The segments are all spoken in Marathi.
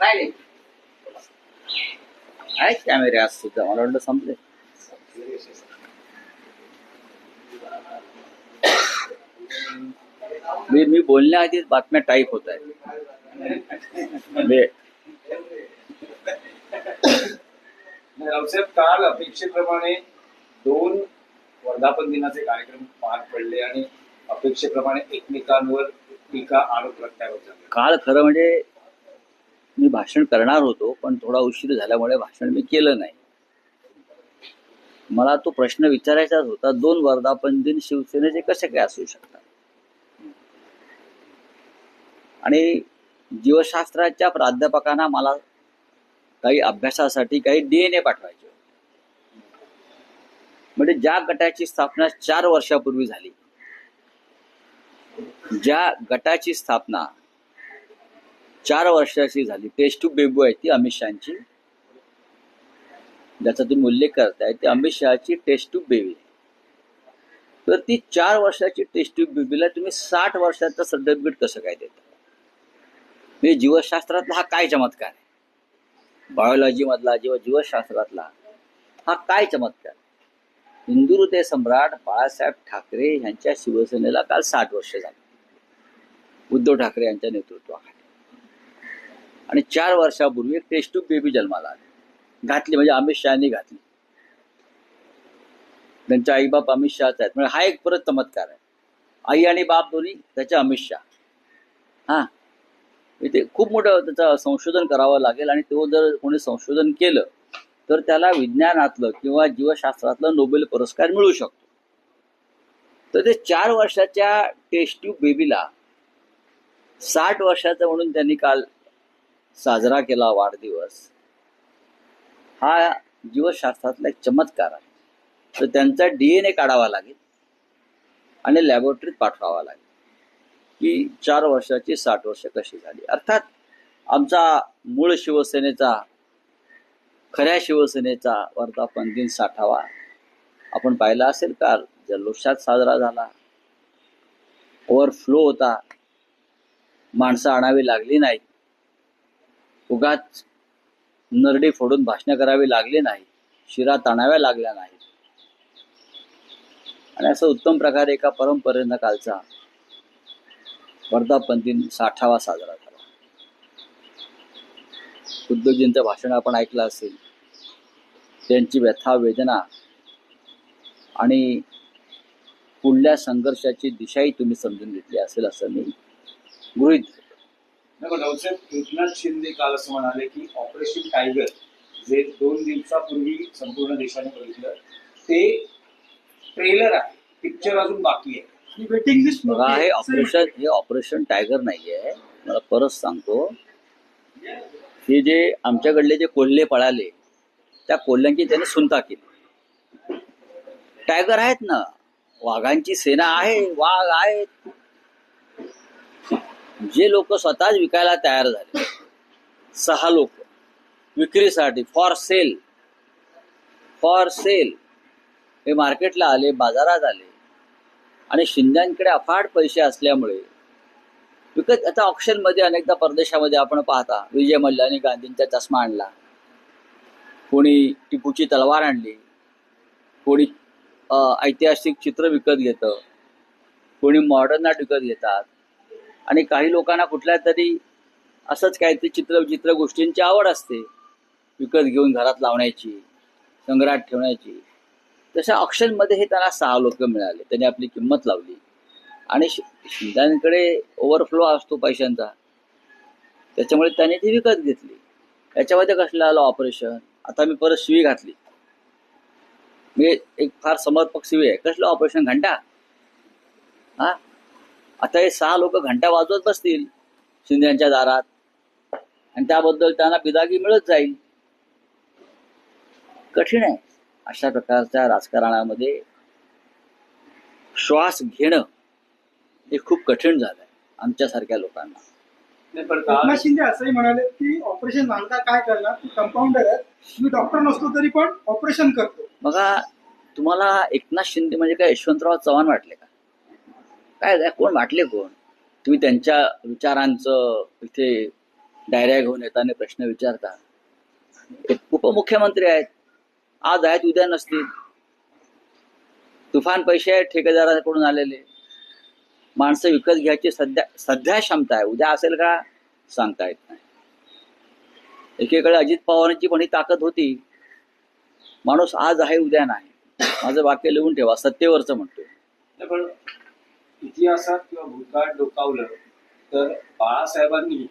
नाही आहेत कॅमेरे आज सुद्धा, मला वाटलं संपले. मी बोलण्याआधीच बातम्या टाईप होत आहेत. रावसाहेब, काल अपेक्षेप्रमाणे 2 वर्धापन दिनाचे कार्यक्रम पार पडले आणि अपेक्षेप्रमाणे एकमेकांवर टीका आरोप प्रत्यारोप झाले. काल खरं म्हणजे मी भाषण करणार होतो, पण थोडा उशीर झाल्यामुळे भाषण मी केलं नाही. मला तो प्रश्न विचारायचाच होता, 2 वर्धापन दिन शिवसेनेचे कसे काय असू शकतात? आणि जीवशास्त्राच्या प्राध्यापकांना मला काही अभ्यासासाठी काही DNA पाठवायचे होते. म्हणजे ज्या गटाची स्थापना 4 वर्षापूर्वी झाली, ज्या गटाची स्थापना 4 वर्षाची झाली, टेस्ट ट्यूब बेबू आहे ती अमित शहाची, ज्याचा तुम्ही उल्लेख करताय, ती अमित शहाची टेस्ट ट्यूब बेबी. तर ती 4 वर्षाची टेस्ट ट्यूब बेबीला तुम्ही 60 वर्षाचं सर्टिफिकेट कसं काय देता? म्हणजे जीवशास्त्रातला हा काय चमत्कार आहे? बायोलॉजी मधला जीवशास्त्रातला हा काय चमत्कार? हिंदू हृदय सम्राट बाळासाहेब ठाकरे यांच्या शिवसेनेला काल 60 वर्ष झाली, उद्धव ठाकरे यांच्या नेतृत्वाखाली. आणि 4 वर्षापूर्वी एक टेस्ट ट्यूब बेबी जन्माला आली, घातली म्हणजे अमित शहानी घातली. त्यांच्या आई बाप अमित शहाच आहेत, म्हणजे हा एक परत चमत्कार आहे. आई आणि बाप दोन्ही त्याचे अमित शहा. हा, इथे खूप मोठं त्याचं संशोधन करावं लागेल, आणि तो जर कोणी संशोधन केलं तर त्याला विज्ञानातलं किंवा जीवशास्त्रातलं नोबेल पुरस्कार मिळू शकतो. तर ते 4 वर्षाच्या टेस्ट ट्यूब बेबीला 60 वर्षाचा म्हणून त्यांनी काल साजरा केला वाढदिवस. हा जीवशास्त्रातला एक चमत्कार आहे. तर त्यांचा DNA काढावा लागेल आणि लॅबोरेटरीत पाठवावा लागेल की 4 वर्षाची 60 वर्ष कशी झाली. अर्थात आमचा मूळ शिवसेनेचा, खऱ्या शिवसेनेचा वर्धापन दिन 60वा आपण पाहिला असेल. काल जल्लोषात साजरा झाला, ओव्हरफ्लो होता, माणसं आणावी लागली नाहीत, उगाच नरडी फोडून भाषणं करावी लागली नाही, शिरा ताणाव्या लागल्या नाहीत, आणि असं उत्तम प्रकारे एका परंपरेनं कालचा वर्धापन दिन 60वा साजरा झाला. उद्धवजींचं भाषण आपण ऐकलं असेल, त्यांची व्यथा वेदना आणि पुढल्या संघर्षाची दिशाही तुम्ही समजून घेतली असेल असं मी गृहीत धरतो. रावसाहेब, एकनाथ शिंदे काल असं म्हणाले की ऑपरेशन टायगर जे 2 दिवसापूर्वी संपूर्ण देशाने बघितलं ते ट्रेलर आहे, पिक्चर अजून बाकी आहे. वेटिंग लिस्ट बघा, हे ऑपरेशन टायगर नाहीये. मला परत सांगतो, हे जे आमच्याकडले जे कोल्हे पळाले त्या कोल्ह्यांची त्याने सुनता केली. टायगर आहेत ना, वाघांची सेना आहे, वाघ आहेत. जे लोक स्वतःच विकायला तयार झाले, 6 लोक विक्रीसाठी, फॉर सेल हे मार्केटला आले, बाजारात आले, आणि शिंद्यांकडे अफाट पैसे असल्यामुळे विकत. आता ऑक्शन मध्ये अनेकदा परदेशामध्ये आपण पाहता, विजय मल्ल्याने गांधींचा चष्मा आणला, कोणी टिपूची तलवार आणली, कोणी ऐतिहासिक चित्र विकत घेतं, कोणी मॉडर्न आर्ट विकत घेतात, आणि काही लोकांना कुठल्या तरी असंच काहीतरी चित्र गोष्टींची आवड असते, विकत घेऊन घरात लावण्याची, संग्रहात ठेवण्याची. तशा ऑक्शनमध्ये हे त्यांना 6 लोक मिळाले, त्यांनी आपली किंमत लावली, आणि शिंद्यांकडे ओव्हरफ्लो असतो पैशांचा, त्याच्यामुळे त्यांनी ती विकत घेतली. याच्यामध्ये कसलं आलं ऑपरेशन? आता मी परत शिवी घातली, मी एक फार समर्पक शिवी आहे. कसलं ऑपरेशन? घंटा. हा, आता हे 6 लोक घंटा वाजवत बसतील शिंद्यांच्या दारात, आणि त्याबद्दल त्यांना बिदागी मिळत जाईल. कठीण आहे अशा प्रकारच्या राजकारणामध्ये श्वास घेणं, हे खूप कठीण झालंय आमच्यासारख्या लोकांना. एकनाथ शिंदे असंही म्हणाले की ऑपरेशन लांडा काय करणार, कंपाऊंडर आहे, मी डॉक्टर नसतो तरी पण ऑपरेशन करतो. बघा, तुम्हाला एकनाथ शिंदे म्हणजे काय यशवंतराव चव्हाण वाटले का? काय कोण वाटले? कोण तुम्ही त्यांच्या विचारांचं इथे डायऱ्या घेऊन येताना प्रश्न विचारतात. ते उपमुख्यमंत्री आहेत, आज आहेत उद्या नसतील. तुफान पैसे आहेत ठेकेदाराकडून आलेले. माणसं विकत घ्यायची सध्या क्षमता आहे, उद्या असेल का सांगता येत नाही. एकीकडे अजित पवारांची पण ही ताकद होती, माणूस आज आहे उद्या नाही. माझं वाक्य लिहून ठेवा, सत्तेवरचं म्हणतोय. नाही, पण इतिहासात किंवा भूतकाळात डोकावलं तर बाळासाहेबांनी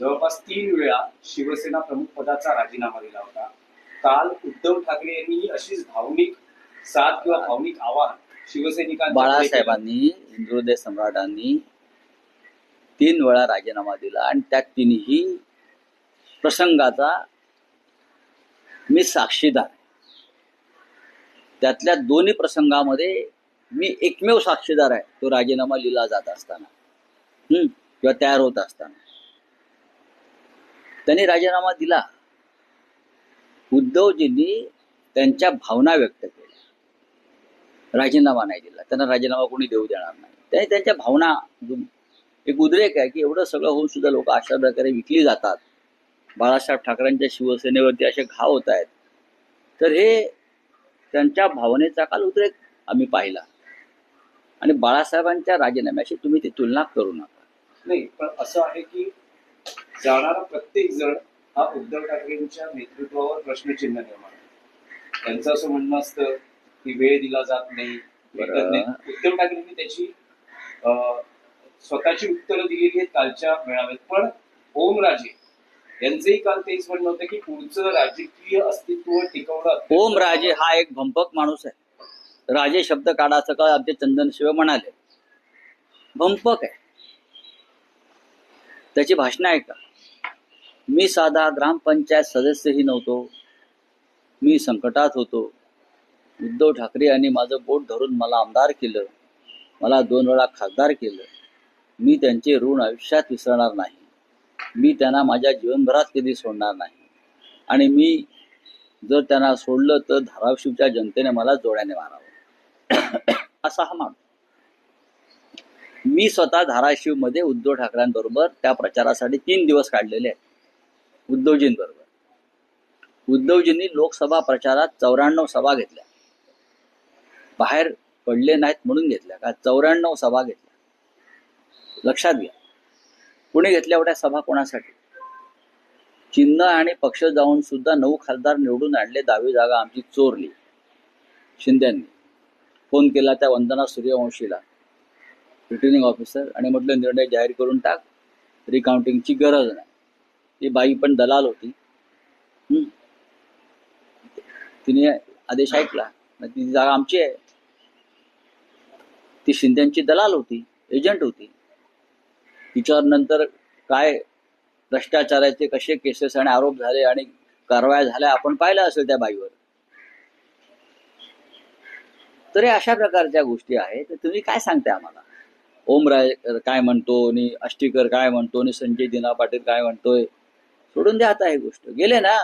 जवळपास 3 वेळा शिवसेना प्रमुख पदाचा राजीनामा दिला होता. काल उद्धव ठाकरे यांनी अशीच भावनिक साथ किंवा भावनिक आवाहन शिवसैनिकांना बाळासाहेबांनी, हिंदुहृदय सम्राटांनी 3 वेळा राजीनामा दिला आणि त्या तिन्ही प्रसंगाचा मी साक्षीदार आहे. त्यातल्या दोन्ही प्रसंगामध्ये मी एकमेव साक्षीदार आहे, तो राजीनामा लिहिला जात असताना किंवा तयार होत असताना. त्यांनी राजीनामा दिला. उद्धवजींनी त्यांच्या भावना व्यक्त केल्या, राजीनामा नाही दिला. त्यांना राजीनामा कोणी देऊ देणार नाही. त्यांनी त्यांच्या भावना, एक उद्रेक आहे की एवढं सगळं होऊन सुद्धा लोक अशा प्रकारे विकली जातात, बाळासाहेब ठाकरेंच्या शिवसेनेवरती असे घाव होत आहेत. तर हे त्यांच्या भावनेचा काल उद्रेक आम्ही पाहिला. आणि बाळासाहेबांच्या राजीनाम्याशी तुम्ही ती तुलना करू नका. नाही, पण असं आहे की जाणारा प्रत्येक जण हा उद्धव ठाकरेंच्या नेतृत्वावर प्रश्नचिन्ह निर्माण आहे. त्यांचं असं म्हणणं असतं की वेळ दिला जात नाही, भेटत नाही. उद्धव ठाकरेंनी त्याची स्वतःची उत्तरं दिलेली आहेत कालच्या मेळाव्यात. पण ओमराजे यांचंही काल तेच म्हणणं होतं की पुढचं राजकीय अस्तित्व टिकवणं. ओमराजे हा एक भंपक माणूस आहे. राजे शब्द काढा, सकाळ आमचे चंदन शिव म्हणाले, भंपक आहे. त्याची भाषणं आहे का? मी साधा ग्रामपंचायत सदस्यही नव्हतो, मी संकटात होतो. उद्धव ठाकरे यांनी माझं बोट धरून मला आमदार केलं, मला 2 वेळा खासदार केलं. मी त्यांचे ऋण आयुष्यात विसरणार नाही. मी त्यांना माझ्या जीवनभरात कधी सोडणार नाही. आणि मी जर त्यांना सोडलं तर धाराशिवच्या जनतेने मला जोड्याने मारावं. असा हा माणूस. मी स्वतः धाराशिवमध्ये उद्धव ठाकरेंबरोबर त्या प्रचारासाठी 3 दिवस काढलेले आहेत उद्धवजींबरोबर. उद्धवजींनी लोकसभा प्रचारात 94 सभा घेतल्या. बाहेर पडले नाहीत म्हणून घेतल्या का? 94 सभा घेतल्या. लक्षात घ्या, कुणी घेतल्या एवढ्या सभा? कोणासाठी? चिन्ह आणि पक्ष जाऊन सुद्धा 9 खासदार निवडून आणले. 10वी जागा आमची चोरली शिंद्यांनी. फोन केला त्या वंदना सूर्यवंशीला, रिटर्निंग ऑफिसर, आणि म्हटलं निर्णय जाहीर करून टाक, रिकाउंटिंगची गरज नाही. ती बाई पण दलाल होती. तिने आदेश ऐकला. ती जागा आमची आहे. ती शिंद्यांची दलाल होती, एजंट होती. तिच्यावर नंतर काय भ्रष्टाचाराचे कसे केसेस आणि आरोप झाले आणि कारवाया झाल्या आपण पाहिलं असेल त्या बाईवर. तर हे अशा प्रकारच्या गोष्टी आहेत. तर तुम्ही काय सांगताय आम्हाला? ओमराय काय म्हणतो आणि आष्टीकर काय म्हणतो आणि संजय दिना पाटील काय म्हणतोय, सोडून द्या आता. ही गोष्ट गेले ना,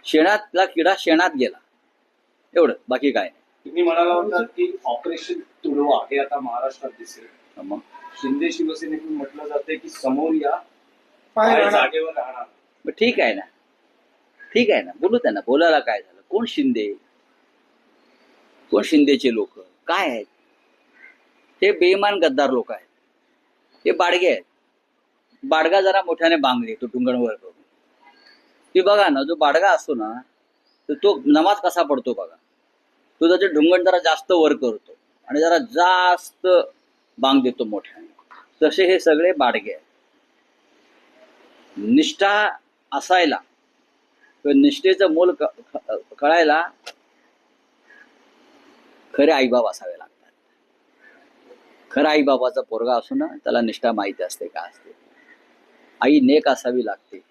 शेणातला किडा शेणात गेला, एवढं, बाकी काय नाही. तुम्ही म्हणाला होता की ऑपरेशन तुडवा हे आता महाराष्ट्रात दिसेल. मग शिंदे शिवसेनेतून म्हटलं जाते की समोर या, पाय जागेवर राहणार. मग ठीक आहे ना, ठीक आहे ना, बोलू त्यांना. बोलायला काय झालं? कोण शिंदे? कोण शिंदेचे लोक काय आहेत? हे बेईमान गद्दार लोक आहेत. हे बाडगे आहेत. बाडगा जरा मोठ्याने बांगले, तो टुंगणवर करून. ती बघा ना, जो बाडगा असतो ना, तर तो नमाज कसा पडतो बघा. तो त्याचे ढुंगण जरा जास्त वर करतो आणि जरा जास्त बांग देतो मोठ्याने. तसे हे सगळे बाडगे आहेत. निष्ठा असायला किंवा निष्ठेचं मोल कळायला खरे आईबाप असावे लागतात. खरा आईबाबाचा पोरगा असो ना, त्याला निष्ठा माहिती असते का असते. आई नेक असावी लागते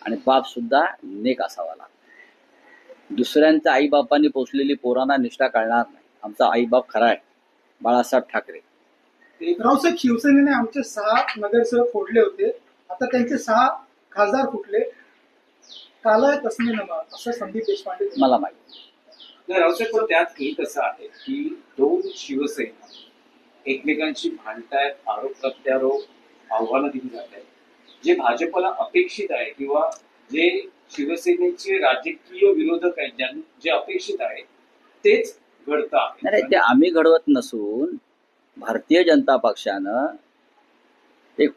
आणि बाप सुद्धा नेक असावा लागतो. दुसऱ्यांच्या आईबापांनी पोचलेली पोरांना निष्ठा कळणार नाही. आमचा आईबाप खरा आहे, बाळासाहेब ठाकरे. रावसाहेब, शिवसेनेने आमचे 6 नगरसेवक फोडले होते, आता त्यांचे 6 खासदार फुटले. काला कसमे नमा असं संदीप देशपांडे. मला माहिती नाही रावसाहेब, पण त्यात एक असं आहे की 2 शिवसेना एकमेकांशी भांडतायत, आरोप प्रत्यारोप, आव्हानं दिली जात आहेत. जे भाजपला अपेक्षित आहे किंवा जे शिवसेनेचे राजकीय विरोधक आहेत जे अपेक्षित आहे तेच घडतं आहे. नाही ते आम्ही घडवत नसून भारतीय जनता पक्षानं एक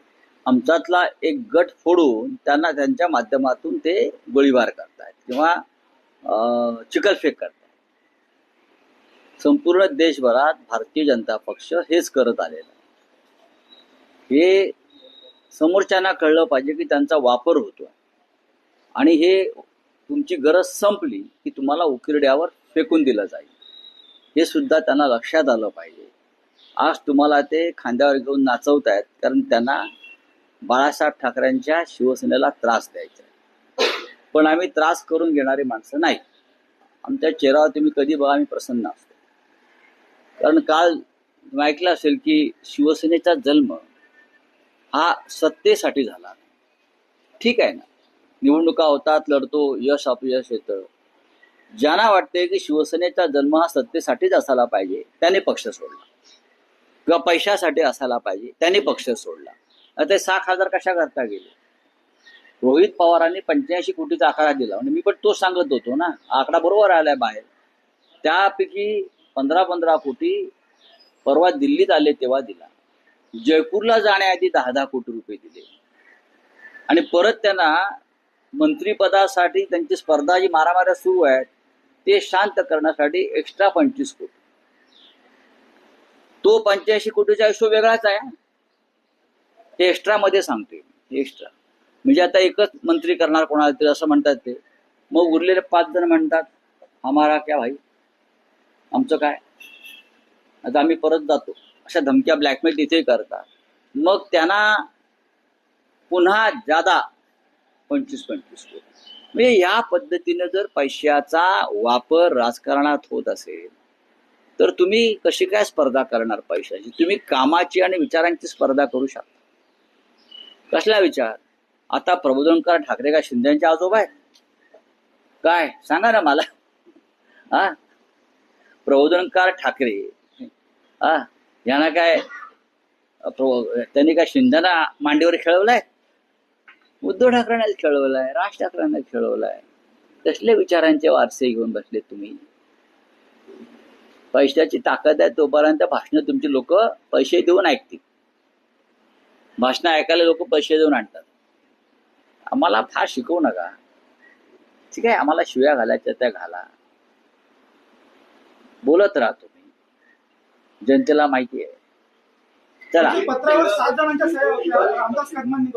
आमच्यातला एक गट फोडून त्यांना त्यांच्या माध्यमातून ते गोळीबार करतायत किंवा चिखलफेक करतायत. संपूर्ण देशभरात भारतीय जनता पक्ष हेच करत आलेला आहे. हे समोरच्यांना कळलं पाहिजे की त्यांचा वापर होतो आणि हे तुमची गरज संपली की तुम्हाला उकिरड्यावर फेकून दिलं जाईल हे सुद्धा त्यांना लक्षात आलं पाहिजे. आज तुम्हाला ते खांद्यावर घेऊन नाचवतायत कारण त्यांना बाळासाहेब ठाकरेंच्या शिवसेनेला त्रास द्यायचा आहे. पण आम्ही त्रास करून घेणारी माणसं नाही. आमच्या चेहऱ्यावर तुम्ही कधी बघा आम्ही प्रसन्न असतो. कारण काल तुम्ही ऐकलं असेल की शिवसेनेचा जन्म हा सत्तेसाठी झाला. ठीक आहे ना, निवडणुका होतात, लढतो, यश अपयश येतं. ज्यांना वाटते की शिवसेनेचा जन्म हा सत्तेसाठीच असायला पाहिजे त्यांनी पक्ष सोडला किंवा पैशासाठी असायला पाहिजे त्यांनी पक्ष सोडला. ते 6 खासदार कशा करता गेले? रोहित पवारांनी 85 कोटीचा आकडा दिला म्हणजे मी पण तो सांगत होतो ना, आकडा बरोबर आलाय बाहेर. त्यापैकी 15 कोटी परवा दिल्लीत आले तेव्हा दिला. जयपूरला जाण्याआधी 10 कोटी रुपये दिले आणि परत त्यांना मंत्रिपदासाठी त्यांची स्पर्धा जी मारामाऱ्या सुरू आहेत ते शांत करण्यासाठी एक्स्ट्रा 25 कोटी. तो 85 कोटीचा हिशोब वेगळाच आहे. ते एक्स्ट्रा मध्ये सांगतोय. एक्स्ट्रा म्हणजे आता एकच मंत्री करणार कोणाला तरी असं म्हणतात ते. मग उरलेले 5 जण म्हणतात हमारा क्या भाई, आमचं काय, आता आम्ही परत जातो. अशा धमक्या ब्लॅकमेल तिथे करतात. मग त्यांना पुन्हा जादा 25 कोटी. म्हणजे या पद्धतीने जर पैशाचा वापर राजकारणात होत असेल तर तुम्ही कशी काय स्पर्धा करणार पैशाची? तुम्ही कामाची आणि विचारांची स्पर्धा करू शकता. कसला विचार? आता प्रबोधनकार ठाकरे का शिंदेचे आजोबा आहेत काय? सांगा ना मला. हा, प्रबोधनकार ठाकरे हा यांना काय त्यांनी काय शिंदेना मांडीवर खेळवलाय? उद्धव ठाकरेंना खेळवलाय, राज ठाकरेंना खेळवलाय. कसले विचारांचे वारसे घेऊन बसले तुम्ही? पैशाची ताकद आहे तोपर्यंत भाषणं तुमची लोक पैसे देऊन ऐकतील. भाषणं ऐकायला लोक पैसे देऊन आणतात. आम्हाला फार शिकवू नका. ठीक आहे, आम्हाला शिव्या घालायच्या त्या घाला, बोलत राहा तुम्ही, जनतेला माहिती आहे. चला, पत्रावर 7 जणांच्या सह्या होत्या. रामदास कदमांनी